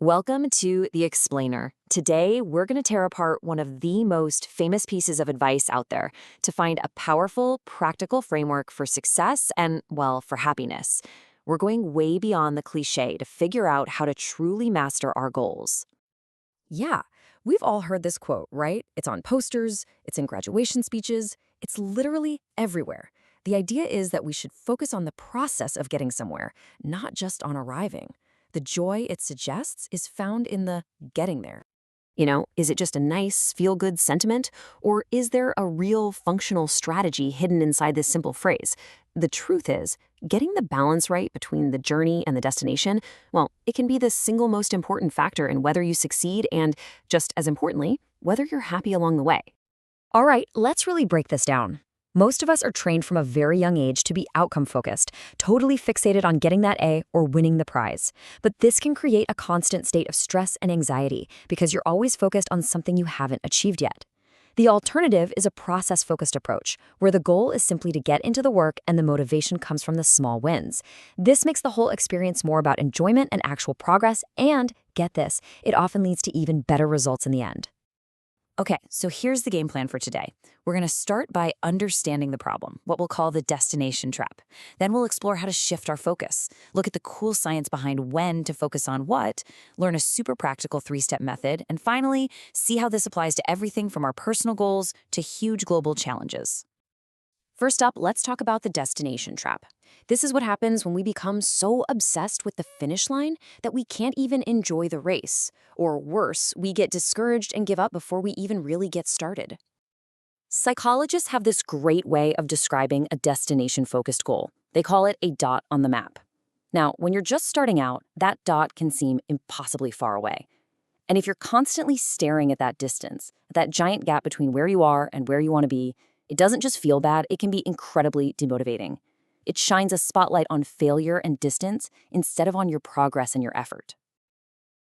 Welcome to The Explainer. Today, we're going to tear apart one of the most famous pieces of advice out there to find a powerful, practical framework for success and, well, for happiness. We're going way beyond the cliche to figure out how to truly master our goals. Yeah, we've all heard this quote, right? It's on posters, it's in graduation speeches, it's literally everywhere. The idea is that we should focus on the process of getting somewhere, not just on arriving. The joy it suggests is found in the getting there. Is it just a nice, feel-good sentiment, or is there a real functional strategy hidden inside this simple phrase? The truth is, getting the balance right between the journey and the destination, well, it can be the single most important factor in whether you succeed and, just as importantly, whether you're happy along the way. All right, let's really break this down. Most of us are trained from a very young age to be outcome-focused, totally fixated on getting that A or winning the prize. But this can create a constant state of stress and anxiety because you're always focused on something you haven't achieved yet. The alternative is a process-focused approach, where the goal is simply to get into the work and the motivation comes from the small wins. This makes the whole experience more about enjoyment and actual progress, and, get this, it often leads to even better results in the end. Okay, so here's the game plan for today. We're going to start by understanding the problem, what we'll call the destination trap. Then we'll explore how to shift our focus, look at the cool science behind when to focus on what, learn a super practical 3-step method, and finally, see how this applies to everything from our personal goals to huge global challenges. First up, let's talk about the destination trap. This is what happens when we become so obsessed with the finish line that we can't even enjoy the race. Or worse, we get discouraged and give up before we even really get started. Psychologists have this great way of describing a destination-focused goal. They call it a dot on the map. Now, when you're just starting out, that dot can seem impossibly far away. And if you're constantly staring at that distance, that giant gap between where you are and where you want to be, it doesn't just feel bad, it can be incredibly demotivating. It shines a spotlight on failure and distance instead of on your progress and your effort.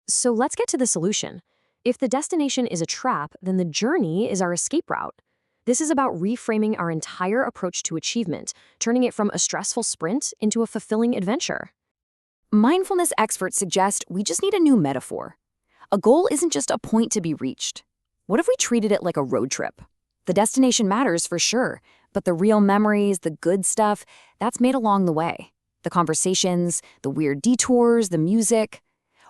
So let's get to the solution. If the destination is a trap, then the journey is our escape route. This is about reframing our entire approach to achievement, turning it from a stressful sprint into a fulfilling adventure. Mindfulness experts suggest we just need a new metaphor. A goal isn't just a point to be reached. What if we treated it like a road trip? The destination matters for sure, but the real memories, the good stuff, that's made along the way. The conversations, the weird detours, the music.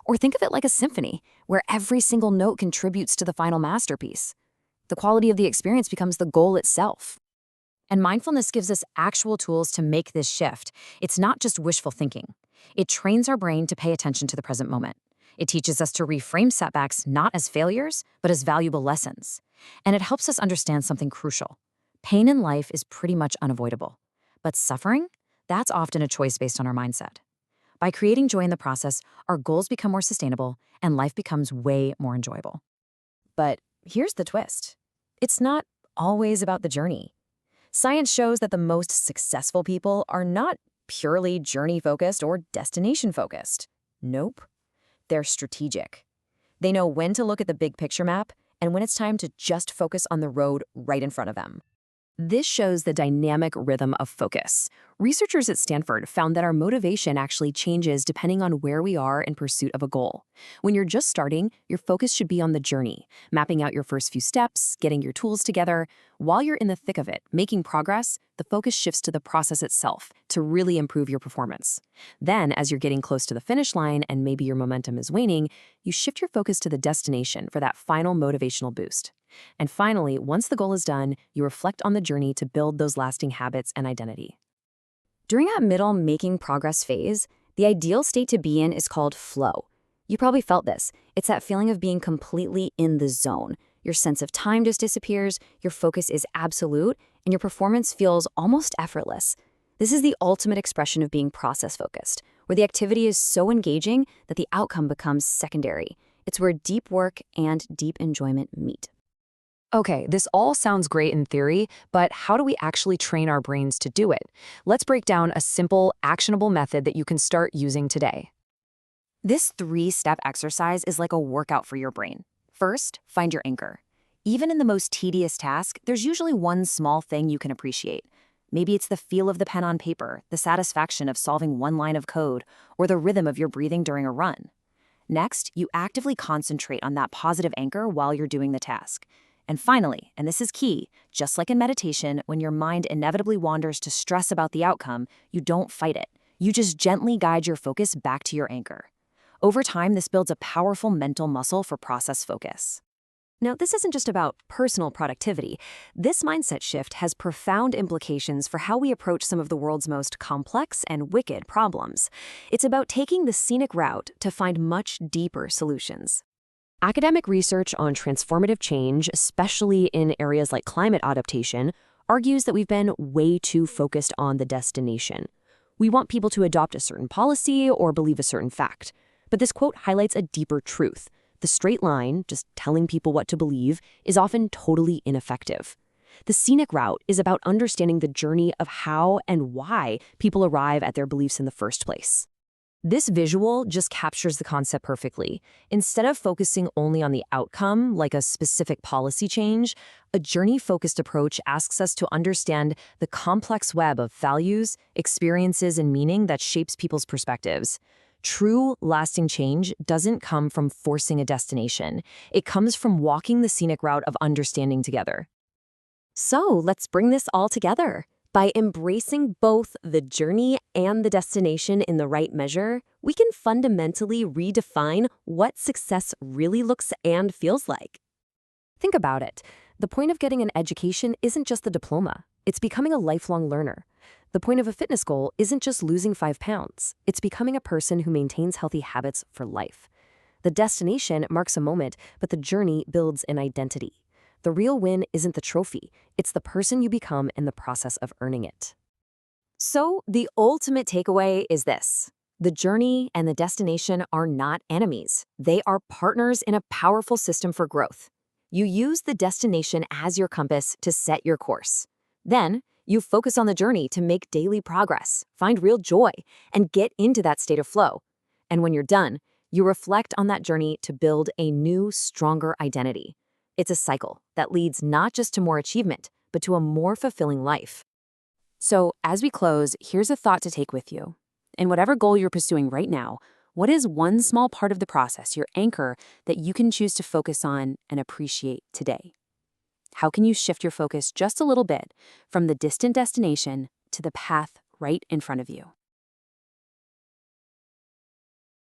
Or think of it like a symphony, where every single note contributes to the final masterpiece. The quality of the experience becomes the goal itself. And mindfulness gives us actual tools to make this shift. It's not just wishful thinking. It trains our brain to pay attention to the present moment. It teaches us to reframe setbacks not as failures, but as valuable lessons. And it helps us understand something crucial. Pain in life is pretty much unavoidable. But suffering? That's often a choice based on our mindset. By creating joy in the process, our goals become more sustainable and life becomes way more enjoyable. But here's the twist. It's not always about the journey. Science shows that the most successful people are not purely journey-focused or destination-focused. Nope. They're strategic. They know when to look at the big picture map and when it's time to just focus on the road right in front of them. This shows the dynamic rhythm of focus. Researchers at Stanford found that our motivation actually changes depending on where we are in pursuit of a goal. When you're just starting, your focus should be on the journey, mapping out your first few steps, getting your tools together. While you're in the thick of it, making progress, the focus shifts to the process itself to really improve your performance. Then, as you're getting close to the finish line and maybe your momentum is waning, you shift your focus to the destination for that final motivational boost. And finally, once the goal is done, you reflect on the journey to build those lasting habits and identity. During that middle making progress phase, the ideal state to be in is called flow. You probably felt this. It's that feeling of being completely in the zone. Your sense of time just disappears, your focus is absolute, and your performance feels almost effortless. This is the ultimate expression of being process-focused, where the activity is so engaging that the outcome becomes secondary. It's where deep work and deep enjoyment meet. Okay, this all sounds great in theory, but how do we actually train our brains to do it? Let's break down a simple, actionable method that you can start using today. This 3-step exercise is like a workout for your brain. First, find your anchor. Even in the most tedious task, there's usually one small thing you can appreciate. Maybe it's the feel of the pen on paper, the satisfaction of solving one line of code, or the rhythm of your breathing during a run. Next, you actively concentrate on that positive anchor while you're doing the task. And finally, and this is key, just like in meditation, when your mind inevitably wanders to stress about the outcome, you don't fight it. You just gently guide your focus back to your anchor. Over time, this builds a powerful mental muscle for process focus. Now, this isn't just about personal productivity. This mindset shift has profound implications for how we approach some of the world's most complex and wicked problems. It's about taking the scenic route to find much deeper solutions. Academic research on transformative change, especially in areas like climate adaptation, argues that we've been way too focused on the destination. We want people to adopt a certain policy or believe a certain fact. But this quote highlights a deeper truth. The straight line, just telling people what to believe, is often totally ineffective. The scenic route is about understanding the journey of how and why people arrive at their beliefs in the first place. This visual just captures the concept perfectly. Instead of focusing only on the outcome, like a specific policy change, a journey-focused approach asks us to understand the complex web of values, experiences, and meaning that shapes people's perspectives. True, lasting change doesn't come from forcing a destination. It comes from walking the scenic route of understanding together. So let's bring this all together. By embracing both the journey and the destination in the right measure, we can fundamentally redefine what success really looks and feels like. Think about it. The point of getting an education isn't just the diploma. It's becoming a lifelong learner. The point of a fitness goal isn't just losing 5 pounds. It's becoming a person who maintains healthy habits for life. The destination marks a moment, but the journey builds an identity. The real win isn't the trophy. It's the person you become in the process of earning it. So, the ultimate takeaway is this. The journey and the destination are not enemies. They are partners in a powerful system for growth. You use the destination as your compass to set your course. Then, you focus on the journey to make daily progress, find real joy, and get into that state of flow. And when you're done, you reflect on that journey to build a new, stronger identity. It's a cycle that leads not just to more achievement, but to a more fulfilling life. So, as we close, here's a thought to take with you. In whatever goal you're pursuing right now, what is one small part of the process, your anchor, that you can choose to focus on and appreciate today? How can you shift your focus just a little bit from the distant destination to the path right in front of you?